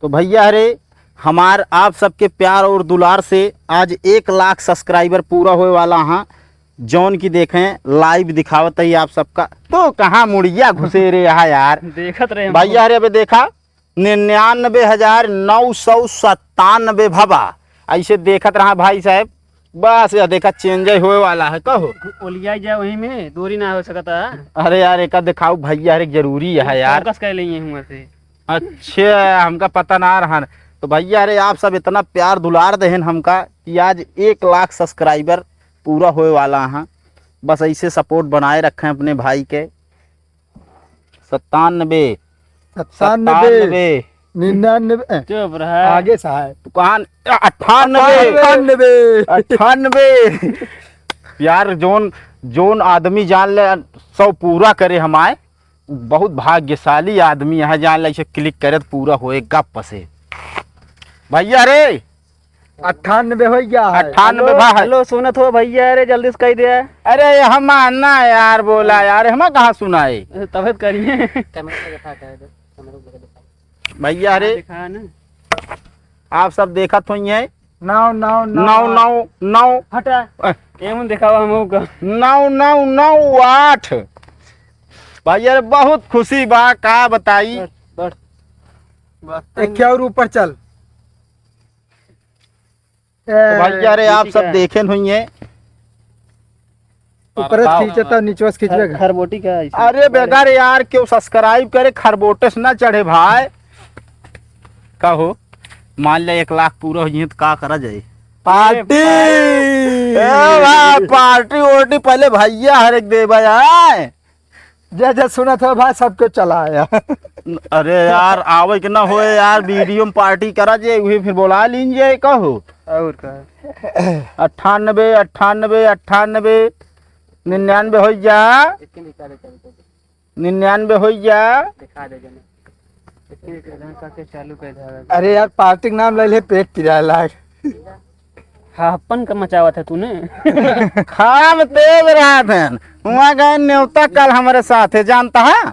तो भैया अरे हमार आप सबके प्यार और दुलार से आज 1 लाख सब्सक्राइबर पूरा होए वाला हाँ। जौन की देखें लाइव दिखावत है आप सबका। तो कहाँ मुड़िया घुसे रे यहाँ यार देखत रहे भैया अरे अबे देखा 99,997 भबा ऐसे देखत रहा भाई साहब। बस यह देखा चेंज होए वाला है कहो ओलिया जाए वहीं में दूरी ना हो सकता। अरे यार एक दिखाओ भैया अरे जरूरी है यार। फोकस कर लिए हुआ से अच्छा हमका पता ना रहा। तो भैया अरे आप सब इतना प्यार दुलार देहन हमका कि आज 1 लाख सब्सक्राइबर पूरा होए वाला हाँ। बस ऐसे सपोर्ट बनाए रखें अपने भाई के। 97 97 99 चुप रहा आगे साहब दुकान 98 यार जोन आदमी जान ले 100 पूरा करे हमारे बहुत भाग्यशाली आदमी है जान ले इसे क्लिक करे तो पूरा होएगा पसे भैया रे 98 हो गया है। 98 भाई हेलो सुनत हो भैया अरे जल्दी से कह दिया अरे हम आना यार बोला यार हम कहाँ सुनाए तबियत करिए भैया अरे दिखा ना आप सब देखत हो 9 हटा एमन दिखावा हम का 9998 भैया बहुत खुशी बा का बताई। एक और ऊपर चल। तो भैया अरे आप सब देखे हुई ऊपर खींचे तो नीचे से खींचेगा। खरबोटी का अरे बेकार यार क्यों सब्सक्राइब करे खरबोटस ना चढ़े भाई कहो मान ले 1 लाख पूरा हो तो का करा जाए पार्टी पार्टी वोटी पहले भैया हर एक दे भाई जैसे सुना था भाई सबको चलाया। अरे यार आवे के ना होए यार वीडियो में पार्टी करा जाए वही फिर बोला लीजिए कहो और का 98 99 हो जा 99 हो जा दिखा दे करके चालू कर दे। अरे यार पार्टी के नाम ले ले पेट पिराए लाग। हाँ अपन का मचावा था तूने खाम तेज रहा था वहाँ गए न्योता कल हमारे साथ है जानता है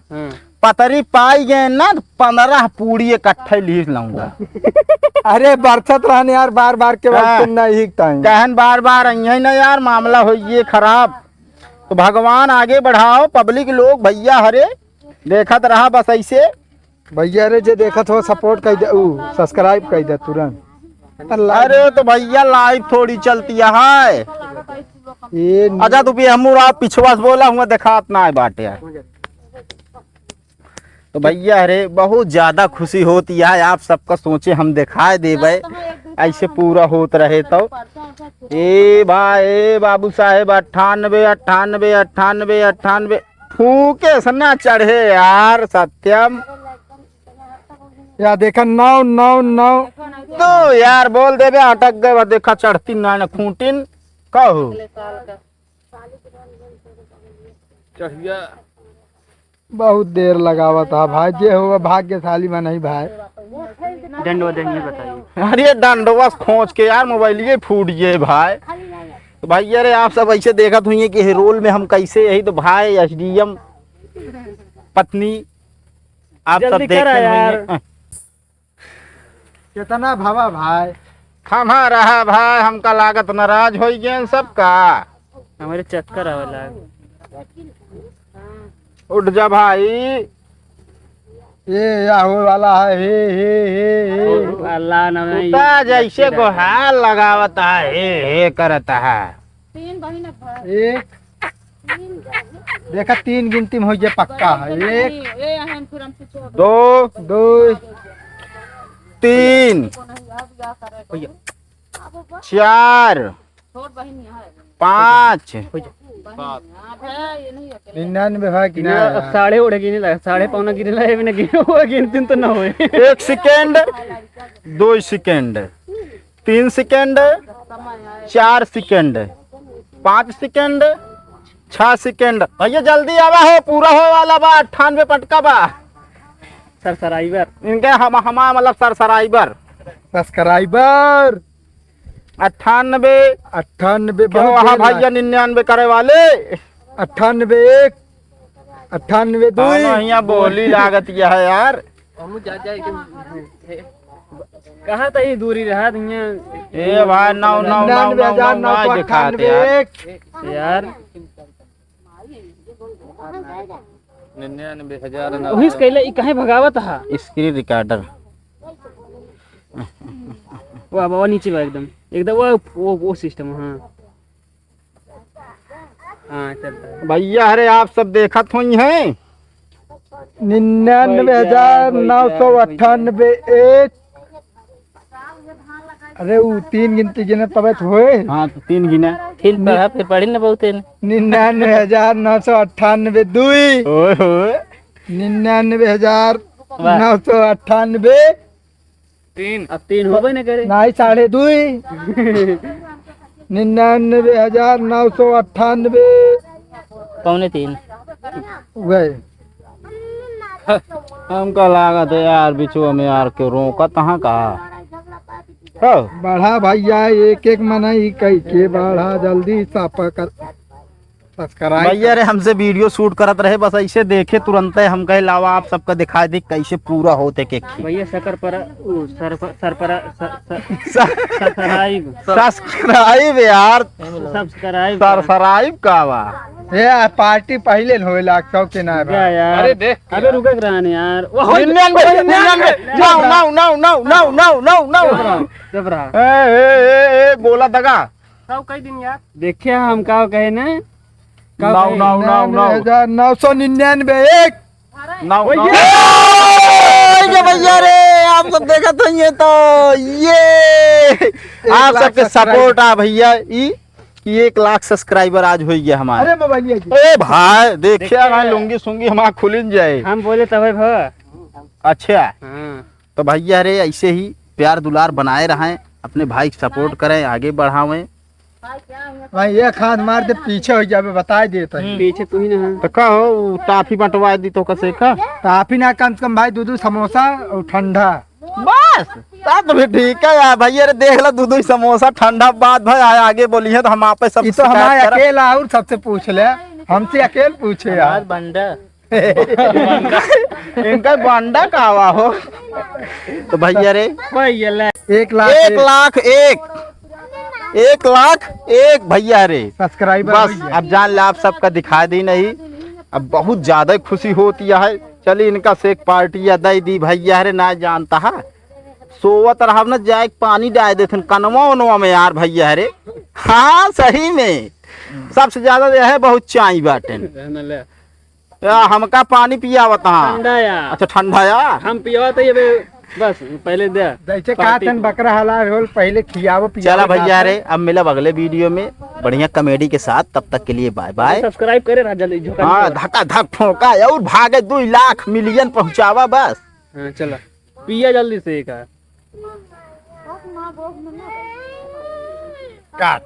पतरी पाई गए ना 15 पूड़ी इकट्ठे ली लाऊंगा। अरे बरसत रहने यार बार बार के वक्त नहीं कहन बार बार यही ना यार मामला हो ये खराब। तो भगवान आगे बढ़ाओ पब्लिक लोग भैया हरे देखत रहा बस ऐसे भैया रे जे देखत हो सपोर्ट कर दे सब्सक्राइब कर दे तुरंत। अरे तो भैया लाइव थोड़ी चलती है ये अच्छा तू भी हम पिछवा से बोला हुआ दिखात ना है बाटे यार। तो भैया अरे बहुत ज्यादा खुशी होती है आप सबका सोचे हम दिखाए देवे ऐसे पूरा होत रहे तो ए भाई ए बाबू साहेब 98 फूके से ना चढ़े यार सत्यम या देखा 9 तो यार बोल देवे अटक गए देखा चढ़ती ना खूंटिन कहो बहुत देर लगावा था भाई जे हुआ भाग्यशाली में नहीं भाई। दंडवा देंगे बताइए। अरे डंडवा खोज के यार मोबाइल ये फूट गए भाई। तो भाई अरे आप सब ऐसे देखत हुई कि रोल में हम कैसे यही तो भाई एसडीएम पत्नी आप सब देख रहे कितना भावा भाई खमा रहा भाई हमका लागत नाराज हो गए सबका। हमारे चक्कर आवेला उठ जा भाई ये या हो वाला है हे अल्लाह ना जैसे गोहार लगावता है हे करता है। एक देखा 3 गिनती में हो जाए पक्का है 1 2 2 3 4 5 99 भाई कि ना साढ़े उड़े गिने लगा 5.5 गिने लगा भी ना गिने हुआ गिनती तो ना होए 1 second 2 second 3 second 4 second 5 second 6 second भैया जल्दी आवा हो पूरा हो वाला बा 98 पटका बा सरसराइवर इनके हम मतलब सरसराइबर सब्सक्राइबर 98 बहुत भैया 99 करे वाले 98 1 98 2 यहाँ बोली लागत यह है यार हम जा जाए के कहाँ तक ही दूरी रहा यहाँ ए भाई 99,999 दिखा दे यार। यार 99,000 वही कहले ई कहीं भगावत हा स्क्रीन रिकॉर्डर वो बाबा नीचे बा एकदम एकदम वो सिस्टम हाँ हाँ चलता है भैया अरे आप सब देखत हुई हैं 99,998 एक। अरे वो 3 गिनती गिने तबे तो होए। हाँ तो 3 गिना फिर पढ़ी ना बहुत 99,998 दुई। ओए होए 99,998 अब 3 होबे ना करे नहीं 2.5 99,998 3 वही। हमका लागत है यार बिचुआ में यार के रोका कहाँ कहा बढ़ा भैया एक एक मनाई कई के बढ़ा जल्दी सापा कर सब्सक्राइब। भैया रे हमसे वीडियो शूट करत रहे बस ऐसे देखे तुरंत हम कहे लावा आप सबका दिखा दी कैसे पूरा होते के भैया सर पर सब्सक्राइब सब्सक्राइब यार सब्सक्राइब का वा ये पार्टी पहले होए लाख 100 के ना क्या यार अरे देख अबे रुक रहा है यार 99 no जब रहा ए बोला दगा सब कई दिन यार देखिए हम का कहे ना 99,999 एक। भैया रे आप सब देखा तो ये आप सबके सपोर्ट आ भैया कि 1 लाख सब्सक्राइबर आज हो गया हमारे। अरे मोबाइल ए भाई देखिए भाई लुंगी सुंगी हमारा खुल जाए हम बोले तब अच्छा हाँ। तो भैया रे ऐसे ही प्यार दुलार बनाए रहें अपने भाई की सपोर्ट करें आगे बढ़ावें भाई ये खाद मार दे पीछे हो जाए बता देता है। पीछे तू ही ना तो कहो टाफी बंटवा दी तो कैसे का काफी ना कम से कम भाई दूध समोसा और ठंडा बस तब तो फिर ठीक है यार भैया रे देख लो दूध समोसा ठंडा बात भाई आगे बोली है तो हम आप सब तो हमारे अकेला और सबसे पूछ ले हमसे अकेले पूछे यार बंडा इनका बंडा कहवा हो तो भैया रे 1 लाख 1 लाख 1 भैया रे सब्सक्राइबर बस अब जान ले आप सबका दिखा दी नहीं अब बहुत ज्यादा खुशी होती है चलिए इनका से एक पार्टी दे दी भैया रे ना जानता है सोवत रहा ना जाए पानी डाल देते कनवा उनवा में यार भैया रे हाँ सही में सबसे ज्यादा यह है बहुत चाय बाटे हमका पानी पियावत ठंडा यार अच्छा ठंडा यार हम पियावत ये बस पहले दे जैसे काटन बकरा हला रोल पहले खियावो चला भैया रे अब मिला अगले वीडियो में बढ़िया कॉमेडी के साथ तब तक के लिए बाय बाय सब्सक्राइब करे राजा झोंका हाँ धक्का धक ठोका और भागे 2 लाख मिलियन पहुंचावा बस हाँ चला पिया जल्दी से एक काट